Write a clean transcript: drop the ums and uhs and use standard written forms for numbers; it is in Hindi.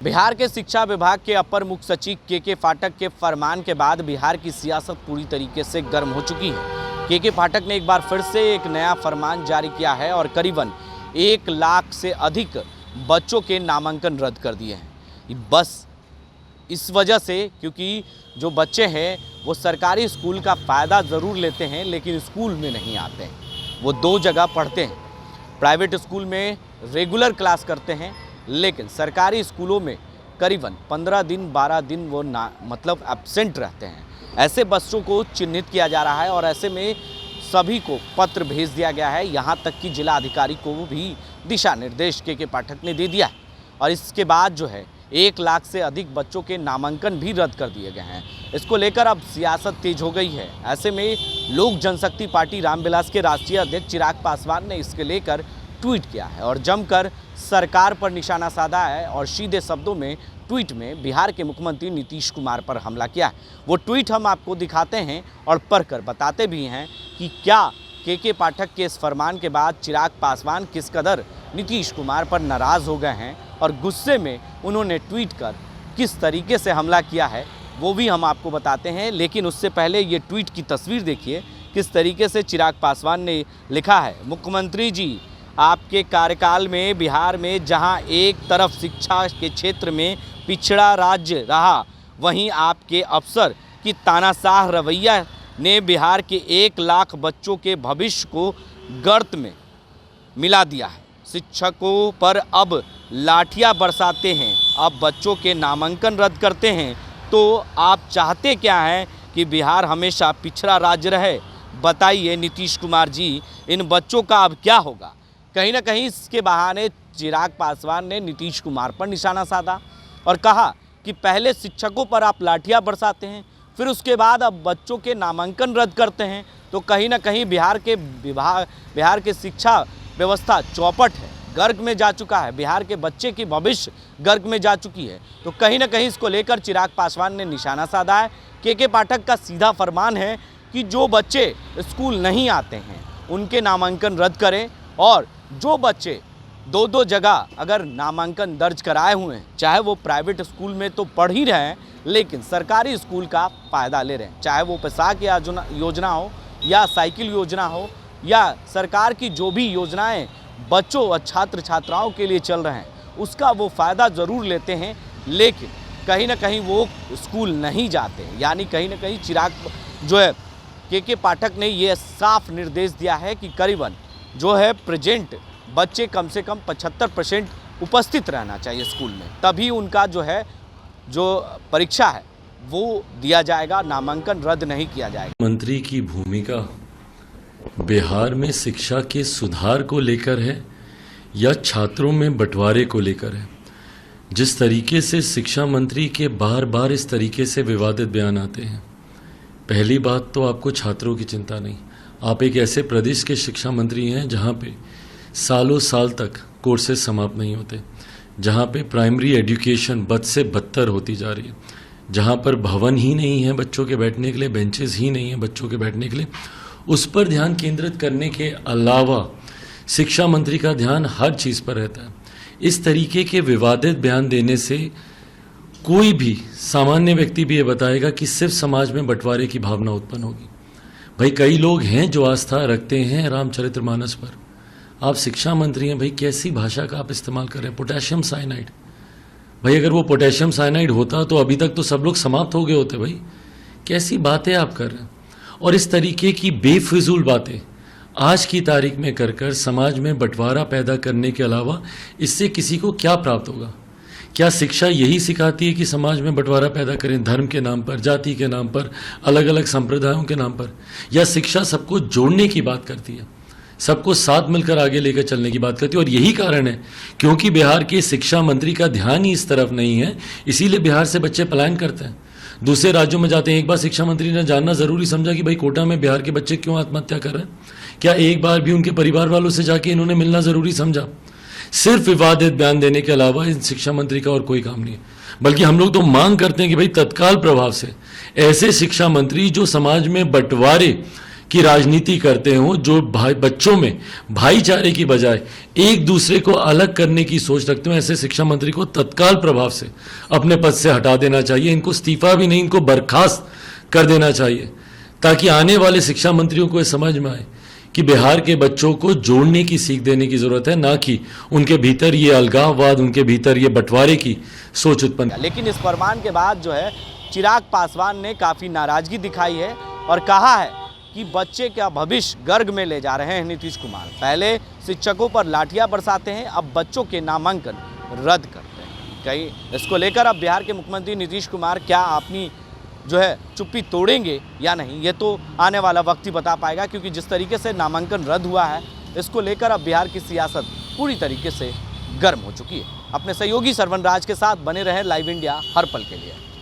बिहार के शिक्षा विभाग के अपर मुख्य सचिव के फाटक के फरमान के बाद बिहार की सियासत पूरी तरीके से गर्म हो चुकी है। के फाटक ने एक बार फिर से एक नया फरमान जारी किया है और करीबन 1 लाख से अधिक बच्चों के नामांकन रद्द कर दिए हैं। बस इस वजह से क्योंकि जो बच्चे हैं वो सरकारी स्कूल का फ़ायदा ज़रूर लेते हैं लेकिन स्कूल में नहीं आते हैं। वो 2 जगह पढ़ते हैं, प्राइवेट स्कूल में रेगुलर क्लास करते हैं लेकिन सरकारी स्कूलों में करीबन 15 दिन 12 दिन वो मतलब एब्सेंट रहते हैं। ऐसे बच्चों को चिन्हित किया जा रहा है और ऐसे में सभी को पत्र भेज दिया गया है। यहाँ तक कि जिला अधिकारी को भी दिशा निर्देश के पाठक ने दे दिया है और इसके बाद जो है 1 लाख से अधिक बच्चों के नामांकन भी रद्द कर दिए गए हैं। इसको लेकर अब सियासत तेज हो गई है। ऐसे में लोक जनशक्ति पार्टी रामविलास के राष्ट्रीय अध्यक्ष चिराग पासवान ने इसके लेकर ट्वीट किया है और जमकर सरकार पर निशाना साधा है और सीधे शब्दों में ट्वीट में बिहार के मुख्यमंत्री नीतीश कुमार पर हमला किया है। वो ट्वीट हम आपको दिखाते हैं और पढ़कर बताते भी हैं कि क्या के पाठक के इस फरमान के बाद चिराग पासवान किस कदर नीतीश कुमार पर नाराज़ हो गए हैं और गुस्से में उन्होंने ट्वीट कर किस तरीके से हमला किया है वो भी हम आपको बताते हैं। लेकिन उससे पहले ये ट्वीट की तस्वीर देखिए किस तरीके से चिराग पासवान ने लिखा है। मुख्यमंत्री जी, आपके कार्यकाल में बिहार में जहां एक तरफ शिक्षा के क्षेत्र में पिछड़ा राज्य रहा, वहीं आपके अफसर की तानाशाह रवैया ने बिहार के 1 लाख बच्चों के भविष्य को गर्त में मिला दिया है। शिक्षकों पर अब लाठियां बरसाते हैं, अब बच्चों के नामांकन रद्द करते हैं। तो आप चाहते क्या हैं कि बिहार हमेशा पिछड़ा राज्य रहे? बताइए नीतीश कुमार जी, इन बच्चों का अब क्या होगा? कहीं ना कहीं इसके बहाने चिराग पासवान ने नीतीश कुमार पर निशाना साधा और कहा कि पहले शिक्षकों पर आप लाठियां बरसाते हैं, फिर उसके बाद अब बच्चों के नामांकन रद्द करते हैं। तो कहीं ना कहीं बिहार के शिक्षा व्यवस्था चौपट है, गर्क में जा चुका है। बिहार के बच्चे की भविष्य गर्क में जा चुकी है। तो कहीं ना कहीं इसको लेकर चिराग पासवान ने निशाना साधा है। के पाठक का सीधा फरमान है कि जो बच्चे स्कूल नहीं आते हैं उनके नामांकन रद्द करें और जो बच्चे 2 जगह अगर नामांकन दर्ज कराए हुए हैं, चाहे वो प्राइवेट स्कूल में तो पढ़ ही रहे हैं लेकिन सरकारी स्कूल का फ़ायदा ले रहे हैं, चाहे वो पोशाक योजना हो या साइकिल योजना हो या सरकार की जो भी योजनाएं बच्चों और छात्र छात्राओं के लिए चल रहे हैं, उसका वो फ़ायदा ज़रूर लेते हैं लेकिन कहीं ना कहीं वो स्कूल नहीं जाते। यानी कहीं ना कहीं चिराग जो है के पाठक ने ये साफ निर्देश दिया है कि करीबन जो है प्रेजेंट बच्चे कम से कम 75% उपस्थित रहना चाहिए स्कूल में, तभी उनका जो है जो परीक्षा है वो दिया जाएगा, नामांकन रद्द नहीं किया जाएगा। मंत्री की भूमिका बिहार में शिक्षा के सुधार को लेकर है या छात्रों में बंटवारे को लेकर है? जिस तरीके से शिक्षा मंत्री के बार बार इस तरीके से विवादित बयान आते हैं, पहली बात तो आपको छात्रों की चिंता नहीं। आप एक ऐसे प्रदेश के शिक्षा मंत्री हैं जहां पे सालों साल तक कोर्सेज समाप्त नहीं होते, जहां पे प्राइमरी एजुकेशन बद से बदतर होती जा रही है, जहां पर भवन ही नहीं है बच्चों के बैठने के लिए, बेंचेस ही नहीं है बच्चों के बैठने के लिए। उस पर ध्यान केंद्रित करने के अलावा शिक्षा मंत्री का ध्यान हर चीज़ पर रहता है। इस तरीके के विवादित बयान देने से कोई भी सामान्य व्यक्ति भी ये बताएगा कि सिर्फ समाज में बंटवारे की भावना उत्पन्न होगी। भाई कई लोग हैं जो आस्था रखते हैं रामचरितमानस पर। आप शिक्षा मंत्री हैं, भाई कैसी भाषा का आप इस्तेमाल कर रहे हैं? पोटेशियम साइनाइड, भाई अगर वो पोटेशियम साइनाइड होता तो अभी तक तो सब लोग समाप्त हो गए होते। भाई कैसी बातें आप कर रहे हैं? और इस तरीके की बेफिजूल बातें आज की तारीख में कर समाज में बंटवारा पैदा करने के अलावा इससे किसी को क्या प्राप्त होगा? क्या शिक्षा यही सिखाती है कि समाज में बंटवारा पैदा करें धर्म के नाम पर, जाति के नाम पर, अलग अलग संप्रदायों के नाम पर? या शिक्षा सबको जोड़ने की बात करती है, सबको साथ मिलकर आगे लेकर चलने की बात करती है? और यही कारण है क्योंकि बिहार के शिक्षा मंत्री का ध्यान ही इस तरफ नहीं है, इसीलिए बिहार से बच्चे पलायन करते हैं, दूसरे राज्यों में जाते हैं। एक बार शिक्षा मंत्री ने जानना जरूरी समझा कि भाई कोटा में बिहार के बच्चे क्यों आत्महत्या कर रहे हैं? क्या एक बार भी उनके परिवार वालों से जाके इन्होंने मिलना जरूरी समझा? सिर्फ विवादित बयान देने के अलावा इन शिक्षा मंत्री का और कोई काम नहीं है। बल्कि हम लोग तो मांग करते हैं कि भाई तत्काल प्रभाव से ऐसे शिक्षा मंत्री जो समाज में बंटवारे की राजनीति करते हो, जो बच्चों में भाईचारे की बजाय एक दूसरे को अलग करने की सोच रखते हो, ऐसे शिक्षा मंत्री को तत्काल प्रभाव से अपने पद से हटा देना चाहिए। इनको इस्तीफा भी नहीं, इनको बर्खास्त कर देना चाहिए, ताकि आने वाले शिक्षा मंत्रियों को यह समझ में आए कि बिहार के बच्चों को जोड़ने की सीख देने की जरूरत है, ना कि उनके भीतर ये अलगाववाद, उनके भीतर ये बंटवारे की सोच उत्पन्न। लेकिन इस फरमान के बाद जो है चिराग पासवान ने काफ़ी नाराजगी दिखाई है और कहा है कि बच्चे का भविष्य गर्ग में ले जा रहे हैं नीतीश कुमार। पहले शिक्षकों पर लाठियां बरसाते हैं, अब बच्चों के नामांकन रद्द करते हैं। कहीं इसको लेकर अब बिहार के मुख्यमंत्री नीतीश कुमार क्या अपनी जो है चुप्पी तोड़ेंगे या नहीं, ये तो आने वाला वक्त ही बता पाएगा, क्योंकि जिस तरीके से नामांकन रद्द हुआ है इसको लेकर अब बिहार की सियासत पूरी तरीके से गर्म हो चुकी है। अपने सहयोगी सरवन राज के साथ बने रहे लाइव इंडिया हर पल के लिए।